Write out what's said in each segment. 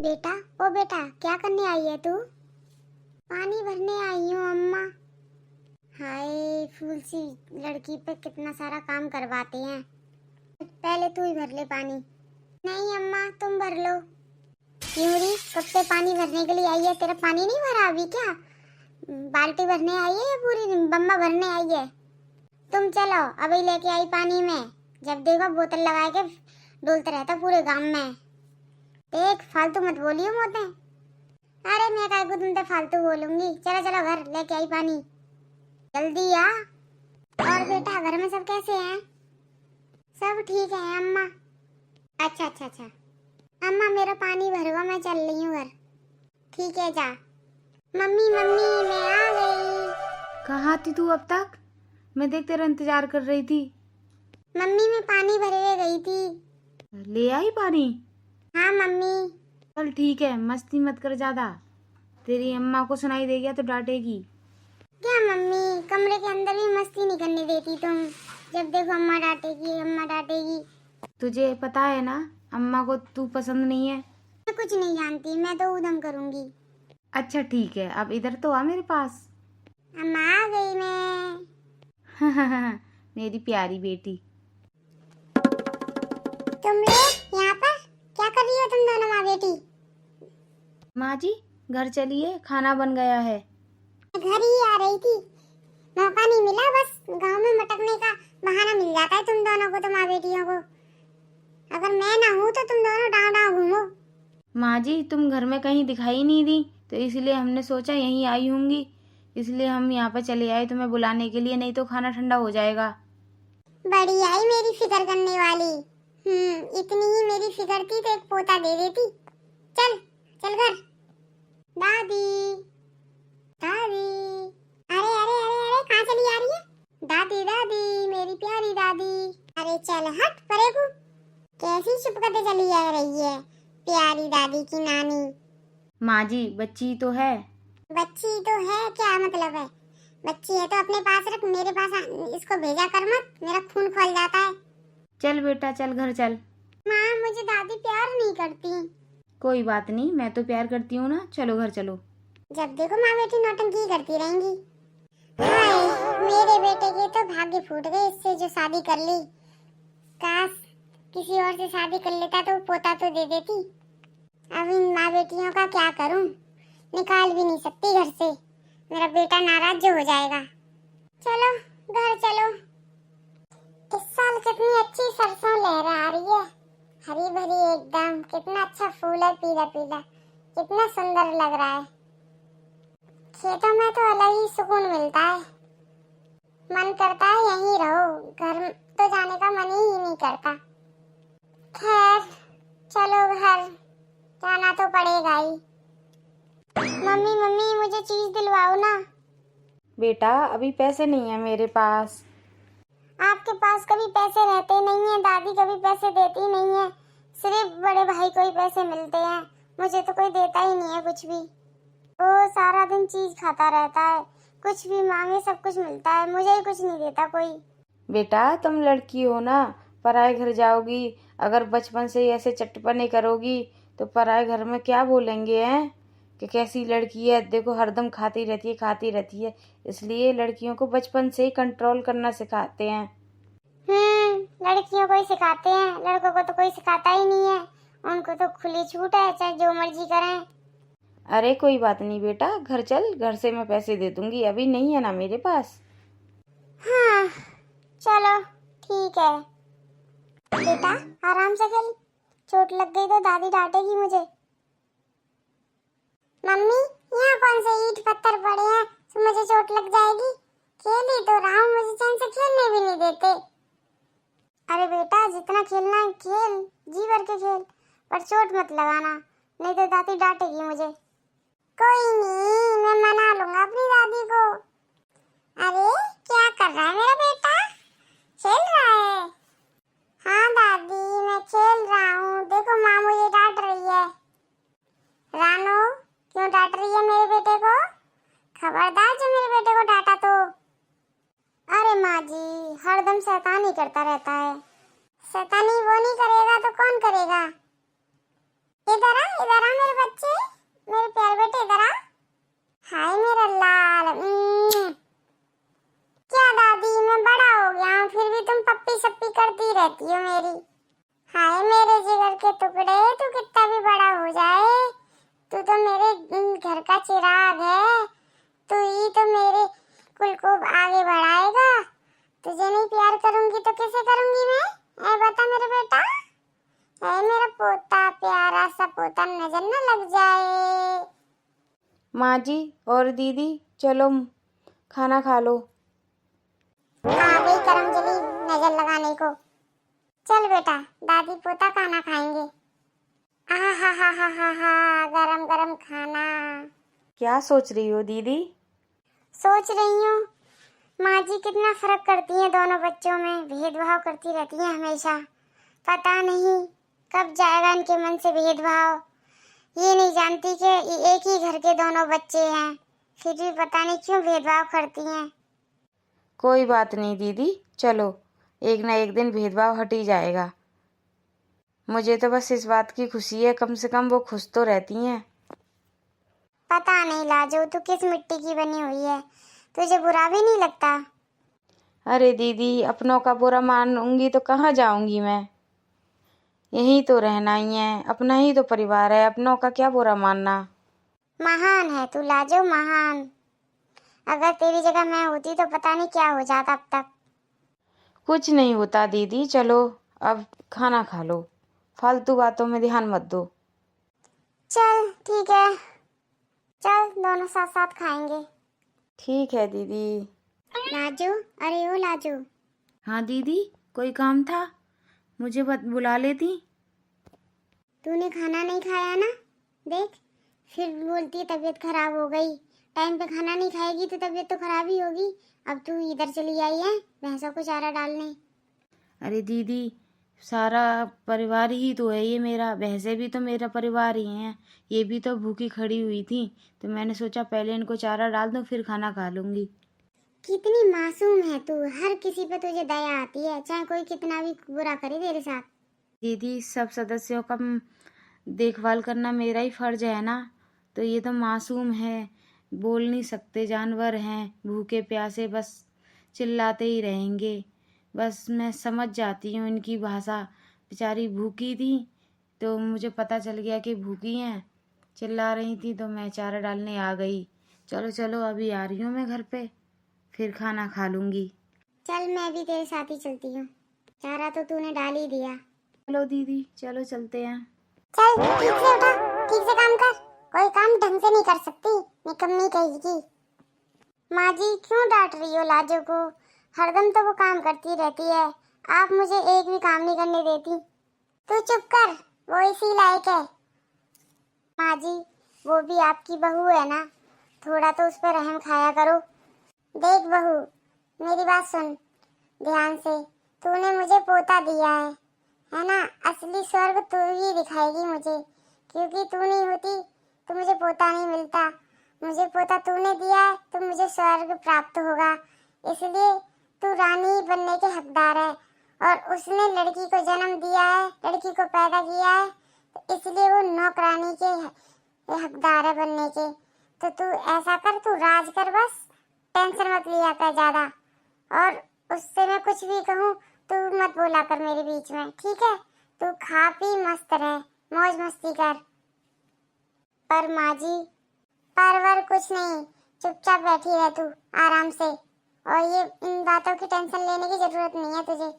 बेटा, ओ बेटा, क्या करने आई है तू? पानी भरने आई हूँ अम्मा। हाय, फूल सी लड़की पे कितना सारा काम करवाते हैं। पहले तू ही भर ले पानी। नहीं अम्मा, तुम भर लो। क्यों री, कब से पानी भरने के लिए आई है? तेरा पानी नहीं भरा अभी क्या? बाल्टी भरने आई है या पूरी बम्मा भरने आई है? तुम चलो, अभी लेके आई पानी में। जब देखो बोतल लगा के डोलता रहता पूरे गांव में। देख, फालतू मत बोलियो मोते। अरे मैं काय को तुमसे फालतू बोलूंगी। चलो चलो, घर लेके आई पानी, जल्दी आ। और बेटा, घर में सब कैसे हैं? सब ठीक है अम्मा। अच्छा अच्छा अच्छा। अम्मा मेरा पानी भरवा, मैं चल रही हूँ घर। ठीक है, जा। मम्मी मम्मी, मैं आ गई। कहाँ थी तू अब तक? मैं देख तेरा इंतजार कर रही थी। मम्मी मैं पानी भरवे गई थी। ले आई पानी? हाँ मम्मी। चल ठीक है, मस्ती मत कर ज्यादा। तेरी अम्मा को सुनाई दे गया तो डांटेगी। क्या मम्मी, कमरे के अंदर भी मस्ती नहीं करने देती तुम। जब देखो अम्मा डांटेगी, अम्मा डांटेगी। तुझे पता है ना, अम्मा को तू पसंद नहीं है। मैं कुछ नहीं जानती, मैं तो उधम करूंगी। अच्छा ठीक है, अब इधर तो आ मेरे पास। अम्मा आ गई मैं। मेरी प्यारी बेटी। तुम लोग यहाँ पर क्या कर रही हो, तुम दोनों माँ बेटी? माँ जी, घर चलिए, खाना बन गया है। मैं घर ही आ रही थी, मौका नहीं मिला। बस गांव में मटकने का बहाना मिल जाता है तुम दोनों को, तो माँ बेटियों को। अगर मैं ना हूँ तो तुम दोनों डांव डांव घूमो। माँ जी, तुम घर में कहीं दिखाई नहीं दी, तो इसलिए हमने सोचा यहीं आई होंगी, इसलिए हम यहाँ पर चले आए तुम्हें बुलाने के लिए, नहीं तो खाना ठंडा हो जाएगा। बड़ी आई मेरी फिक्र करने वाली। इतनी ही मेरी फिक्र थी तो एक पोता दे देती। चल चल घर। दादी दादी, अरे अरे अरे अरे, कहाँ चली आ रही है? दादी दादी, मेरी प्यारी दादी। अरे चल हट परे को, कैसी चुपकते चली आ रही है प्यारी दादी की नानी। माँ जी, बच्ची तो है। बच्ची तो है, क्या मतलब है? बच्ची है तो अपने पास रख, मेरे पास इसको भेजा कर मत, मेरा खून खोल जाता है। चल बेटा, चल घर चल। माँ, मुझे दादी प्यार नहीं करती। कोई बात नहीं, मैं तो प्यार करती हूँ ना। चलो घर चलो। जब देखो माँ बेटी नौटंकी करती रहेंगी। हाय, मेरे बेटे के तो भाग्य फूट गए इससे जो शादी कर ली। काश किसी और से शादी कर लेता तो पोता तो दे देती। अब इन माँ बेटियों का क्या करूं? निकाल भी नहीं सकती घर से, मेरा बेटा नाराज जो हो जाएगा। चलो घर चलो। इस साल कितनी अच्छी सरसों लहरा आ रही है, हरी भरी एकदम। कितना अच्छा फूल है, पीला पीला, कितना सुंदर लग रहा है। खेतों में तो अलग ही सुकून मिलता है। मन करता है यहीं रहो, घर तो जाने का मन ही नहीं करता। खैर चलो, घर जाना तो पड़ेगा ही। मम्मी मम्मी, मुझे चीज दिलवाओ ना। बेटा, अभी पैसे नहीं है मेरे पास। आपके पास कभी पैसे रहते नहीं है, दादी कभी पैसे देती नहीं है। सिर्फ बड़े भाई को ही पैसे मिलते हैं, मुझे तो कोई देता ही नहीं है कुछ भी। वो सारा दिन चीज खाता रहता है, कुछ भी मांगे सब कुछ मिलता है, मुझे ही कुछ नहीं देता कोई। बेटा, तुम लड़की हो ना, पराए घर जाओगी, अगर बचपन से ही ऐसे चटपने करोगी तो पराए घर में क्या बोलेंगे हैं कि कैसी लड़की है, देखो हरदम खाती रहती है खाती रहती है। इसलिए लड़कियों को बचपन से ही कंट्रोल करना सिखाते हैं। लड़कियों को ही सिखाते हैं, लड़कों को तो कोई सिखाता ही नहीं है। उनको तो खुली छूट है, चाहे जो मर्जी करें। अरे कोई बात नहीं बेटा, घर चल, घर से मैं पैसे दे दूंगी, अभी नहीं है ना मेरे पास। हाँ चलो ठीक है। बेटा आराम से खेल, चोट लग गई तो दादी डांटेगी मुझे। मम्मी, यहाँ कौन से ईंट पत्थर पड़े हैं तो मुझे चोट लग जाएगी? खेल ही तो रहा हूँ, मुझे चैन से खेलने भी नहीं देते। अरे बेटा, जितना खेलना है खेल, जी भर के खेल, पर चोट मत लगाना, नहीं तो दादी डांटेगी मुझे। कोई नहीं, मैं मना लूंगा अपनी दादी को। अरे क्या कर रहा है मेरा बेटा? खेल रहा है? हाँ दादी, मैं खेल रहा हूँ। देखो माँ मुझे डांट रही है। रानो, क्यों डांट रही है मेरे बेटे को? खबरदार जो मेरे बेटे को डांटा तो। अरे माँ जी, हरदम शैतानी करता रहता है। शैतानी वो नहीं करेगा तो कौन करेगा? इधर आ मेरे रहती हो मेरी। हाय मेरे जिगर के टुकड़े, तू कितना भी बड़ा हो जाए, तू तो मेरे घर का चिराग है। तू ही तो मेरे कुल को आगे बढ़ाएगा। तुझे नहीं प्यार करूंगी तो किसे करूंगी मैं? ऐ बता मेरे बेटा। ऐ मेरा पोता, प्यारा सा पोता, नजर न लग जाए। माँ जी और दीदी चलो खाना खा लो। हाँ भाई करमजली नजर लगाने को। चल बेटा, दादी पोता खाना खाएंगे। हा गरम गरम खाना। क्या सोच रही हो दीदी? सोच रही हूँ माँ जी कितना फर्क करती हैं दोनों बच्चों में, भेदभाव करती रहती हैं हमेशा। पता नहीं कब जाएगा इनके मन से भेदभाव। ये नहीं जानती कि ये एक ही घर के दोनों बच्चे हैं, फिर भी पता नहीं क्यों भेदभाव करती हैं। कोई बात नहीं दीदी, चलो एक ना एक दिन भेदभाव हट ही जाएगा। मुझे तो बस इस बात की खुशी है, कम से कम वो खुश तो रहती हैं। पता नहीं लाजो तू किस मिट्टी की बनी हुई है, तुझे बुरा भी नहीं लगता? अरे दीदी, अपनों का बुरा मानूंगी तो कहाँ जाऊंगी मैं? यहीं तो रहना ही है, अपना ही तो परिवार है, अपनों का क्या बुरा मानना। महान है तू लाजो, महान। अगर तेरी जगह मैं होती तो पता नहीं क्या हो जाता अब तक। कुछ नहीं होता दीदी, चलो अब खाना खा लो, फालतू बातों में ध्यान मत दो। चल ठीक है, चल दोनों साथ साथ खाएंगे। ठीक है दीदी। लाजो, अरे ओ लाजो। हाँ दीदी, कोई काम था? मुझे बुला लेती। तूने खाना नहीं खाया ना, देख फिर बोलती है तबीयत खराब हो गई। टाइम पे खाना नहीं खाएगी तो तबीयत तो खराब ही होगी। अब तू इधर चली आई है भैंसों को चारा डालने। अरे दीदी, सारा परिवार ही तो है ये मेरा, भैंसे भी तो मेरा परिवार ही हैं। ये भी तो भूखी खड़ी हुई थी, तो मैंने सोचा पहले इनको चारा डाल दूं फिर खाना खा लूंगी। कितनी मासूम है तू, हर किसी पे तुझे दया आती है, चाहे कोई कितना भी बुरा करे तेरे साथ। दीदी, सब सदस्यों का देखभाल करना मेरा ही फर्ज है ना। तो ये तो मासूम है, बोल नहीं सकते, जानवर हैं, भूखे प्यासे बस चिल्लाते ही रहेंगे। बस मैं समझ जाती हूँ इनकी भाषा। बेचारी भूखी थी तो मुझे पता चल गया कि भूखी हैं, चिल्ला रही थी तो मैं चारा डालने आ गई। चलो चलो, अभी आ रही हूँ मैं घर पे, फिर खाना खा लूंगी। चल मैं भी तेरे साथ ही चलती हूँ, चारा तो तूने डाल ही दिया। चलो दीदी, चलो चलते हैं। चल ठीक से उठा, ठीक से काम कर, कोई काम ढंग से नहीं कर सकती, निकम्मी कहेगी। माँ जी क्यों डांट रही हो लाजो को? हरदम तो वो काम करती रहती है, आप मुझे एक भी काम नहीं करने देती। तू चुप कर, वो इसी लायक है। माँ जी वो भी आपकी बहू है ना, थोड़ा तो उस पर रहम खाया करो। देख बहू, मेरी बात सुन ध्यान से। तूने मुझे पोता दिया है ना? असली स्वर्ग तू ही दिखाएगी मुझे, क्योंकि तू नहीं होती तो मुझे पोता नहीं मिलता। मुझे पोता तूने दिया है तो मुझे स्वर्ग प्राप्त होगा, इसलिए तू रानी बनने के हकदार है। और उसने लड़की को जन्म दिया है, लड़की को पैदा किया है, तो इसलिए वो नौकरानी के हकदार है बनने के। तो तू ऐसा कर, तू राज कर, बस टेंशन मत लिया कर ज्यादा। और उससे मैं कुछ भी कहूँ तू मत बोला कर मेरे बीच में, ठीक है? तू खा पी मस्त रह, मौज मस्ती कर। पर माँ जी, परवर कुछ नहीं, चुपचाप बैठी रह तू आराम से, और ये इन बातों की टेंशन लेने की जरूरत नहीं है तुझे।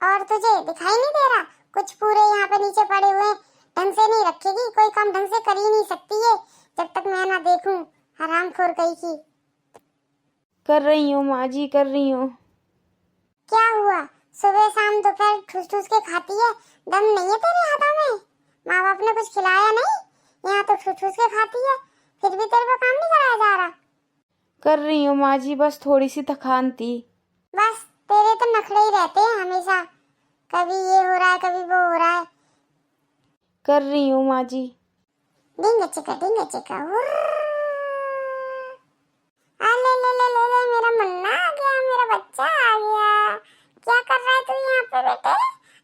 और तुझे दिखाई नहीं दे रहा कुछ पूरे यहाँ पे नीचे पड़े हुए ढंग से नहीं रखेगी? कोई काम ढंग से कर ही नहीं सकती है जब तक मैं ना देखूं, हरामखोर कहीं की। कर रही हूँ माँ जी, कर रही हूँ। क्या हुआ? सुबह शाम दोपहर ठूस ठूस के खाती है, दम नहीं है तेरे हाथों में? माँ बाप ने कुछ खिलाया नहीं? यहाँ तो ठूस ठूस के खाती है, फिर भी तेरे को काम नहीं कराया जा रहा। कर रही हूँ माँ जी, बस थोड़ी सी थकान थी। बस तेरे तो नखरे ही रहते हैं हमेशा, कभी ये हो रहा है कभी वो हो रहा है। कर रही हूँ माँ जी। डिंग चिका अले ले ले ले ले, मेरा मुन्ना आ गया, मेरा बच्चा आ गया। क्या कर रहा है तू यहाँ पे बेटे?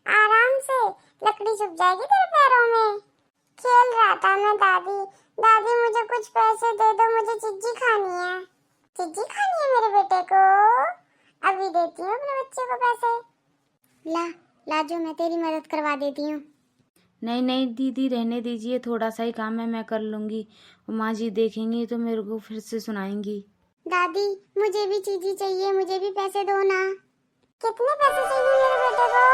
आराम से, लकड़ी चुभ जाएगी तेरे पैरों में। खेल रहा था मैं। दादी दादी मुझे कुछ पैसे दे दो, मुझे चिज्जी खानी है। चिज्जी खानी है मेरे बेटे को? अभी देती हूँ अपने बच्चे को पैसे। ला लाजो मैं तेरी मदद करवा देती हूँ। नहीं नहीं दीदी, रहने दीजिए, थोड़ा सा ही काम है, मैं कर लूँगी। माँ जी देखेंगी तो मेरे को फिर से सुनाएंगी। दादी मुझे भी चीज़ी चाहिए, मुझे भी पैसे दो ना। कितने पैसे चाहिए मेरे बेटे को?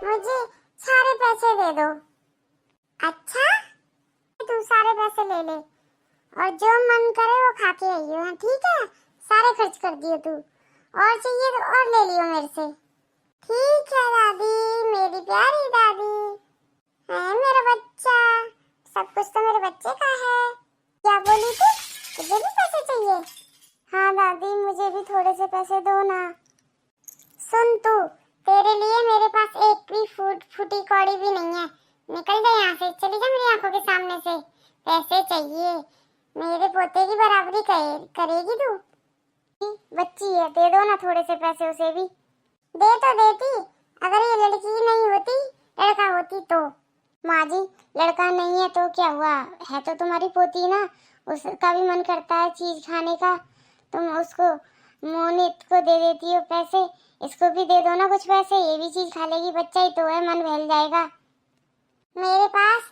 मुझे सारे पैसे दे दो। अच्छा तू सारे पैसे ले ले और जो मन करे वो खा के आइयो, है ठीक है? सारे खर्च कर दियो तू, और चाहिए तो और ले लियो मेरे से। ठीक है दादी, मेरी प्यारी दादी है मेरा बच्चा, सब कुछ तो मेरे बच्चे का है। क्या बोली तू? तुझे भी पैसे चाहिए? हाँ दादी मुझे भी थोड़े से पैसे दो ना। सुन तू, तेरे लिए मेरे पास एक भी फूटी कौड़ी भी नहीं है। निकल जा यहाँ से, चली जा मेरी आंखों के सामने से। पैसे चाहिए, मेरे पोते की बराबरी करेगी तू? बच्ची है, दे दो ना थोड़े से पैसे उसे भी। दे तो देती, अगर ये लड़की नहीं होती, लड़का होती तो। माँ जी लड़का नहीं है तो क्या हुआ, है तो तुम्हारी पोती ना, उसका भी मन करता है चीज खाने का, तुम उसको मोनित को दे देती हो पैसे, इसको भी दे दो ना कुछ पैसे, ये भी चीज खा लेगी, बच्चा ही तो है, मन बहल जाएगा। मेरे पास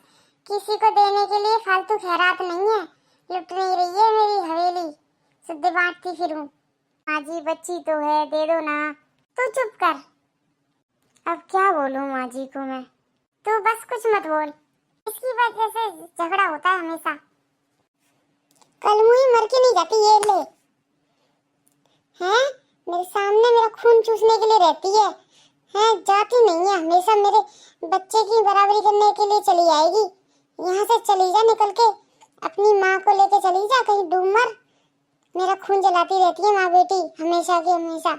किसी को देने के लिए फालतू खैरात नहीं है, लुट नहीं रही है मेरी हवेली, सिद्धे बांटती फिरूं। माँ जी बच्ची तो है, दे दो ना। तू चुप कर, अब क्या बोलूं माँ जी को मैं, तू बस कुछ मत बोल, इसकी वजह से झगड़ा होता है हमेशा। कल मुई मर के नहीं जाती ये ले, हैं मेरे सामने मेरा खून चूसने के लिए रहती है, हैं जाती नहीं है, हमेशा मेरे बच्चे की बराबरी करने के लिए चली आएगी। यहाँ से चली जा निकल के, अपनी माँ को लेके चली जा, कहीं डूब मर। मेरा खून जलाती रहती है माँ बेटी हमेशा की हमेशा।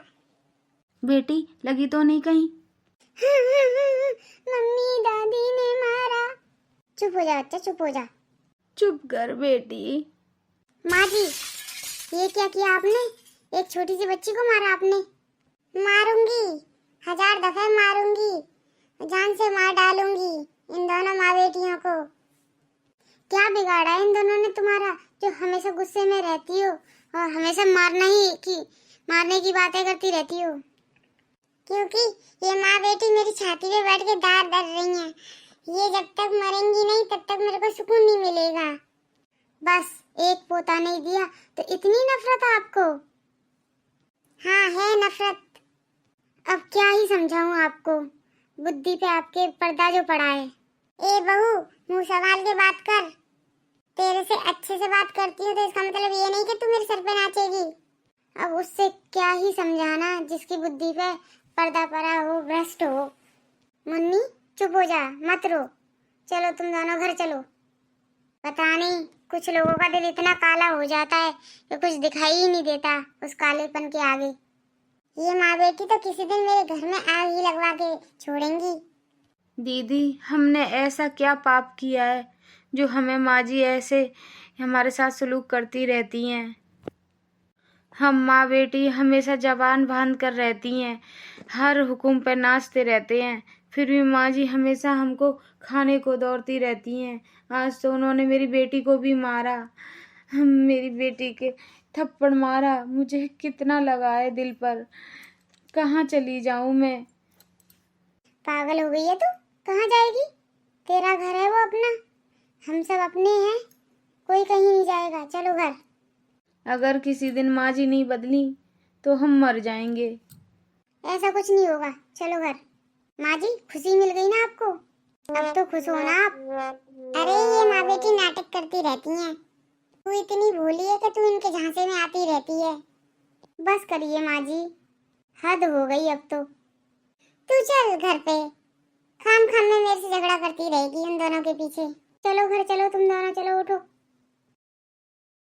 बेटी लगी तो नहीं कहीं? मम्मी दादी ने मारा। चुप हो जा बच्चा, चुप हो जा। चुप कर बेटी। माँ जी ये क्या किया आपने, एक छोटी सी बच्ची को मारा आपने। मारूंगी, 1000 दफे मारूंगी, जान से मार डालूंगी इन दोनों माँ बेटियों को। क्या बिगाड़ा है इन दोनों ने तुम्हारा, जो हमेशा गुस्से में रहती हो और हमेशा मारने की बातें करती रहती हो? क्योंकि ये माँ बेटी मेरी छाती पे बैठ के दांत दर रही हैं। ये जब तक मरेंगी नहीं तब तक मेरे को सुकून नहीं मिलेगा। बस एक पोता नहीं दिया तो इतनी नफरत आपको? हाँ है नफरत, अब क्या ही समझाऊं आपको, बुद्धि पे आपके पर्दा जो पड़ा है। ए बहू मुंह संभाल के बात कर, तेरे से अच्छे से बात करती हूँ तो इसका मतलब ये नहीं कि तू मेरे सर पे नाचेगी। अब उससे क्या ही समझाना जिसकी बुद्धि पे पर्दा पड़ा हो, भ्रष्ट हो। मुन्नी चुप हो जा, मत रो, चलो तुम दोनों घर चलो। पता नहीं कुछ लोगों का दिल इतना काला हो जाता है कि कुछ दिखाई ही नहीं देता उस कालेपन के आगे। ये माँ बेटी तो किसी दिन मेरे घर में आग ही लगवा के छोड़ेंगी। दीदी हमने ऐसा क्या पाप किया है जो हमें माँ जी ऐसे हमारे साथ सलूक करती रहती हैं? हम माँ बेटी हमेशा जबान बांध कर रहती हैं, हर हुक्म पर नाचते रहते हैं, फिर भी माँ जी हमेशा हमको खाने को दौड़ती रहती हैं। आज तो उन्होंने मेरी बेटी को भी मारा, मेरी बेटी के थप्पड़ मारा, मुझे कितना लगा है दिल पर। कहाँ चली जाऊँ मैं? पागल हो गई है तू, कहाँ जाएगी? तेरा घर है वो अपना, हम सब अपने हैं, कोई कहीं नहीं जाएगा, चलो घर। अगर किसी दिन माँ जी नहीं बदली तो हम मर जाएंगे। ऐसा कुछ नहीं होगा, चलो घर। माँ जी खुशी मिल गई ना आपको, अब तो खुश हो ना आप। अरे ये माँ बेटी नाटक करती रहती हैं, तू इतनी भोली है कि तू इनके झांसे में आती रहती है। बस करिए माँ जी, हद हो गई अब तो। तू चल घर पे, खाम खाम में मेरे से झगड़ा करती रहेगी उन दोनों के पीछे। चलो घर चलो, तुम दोनों चलो, उठो।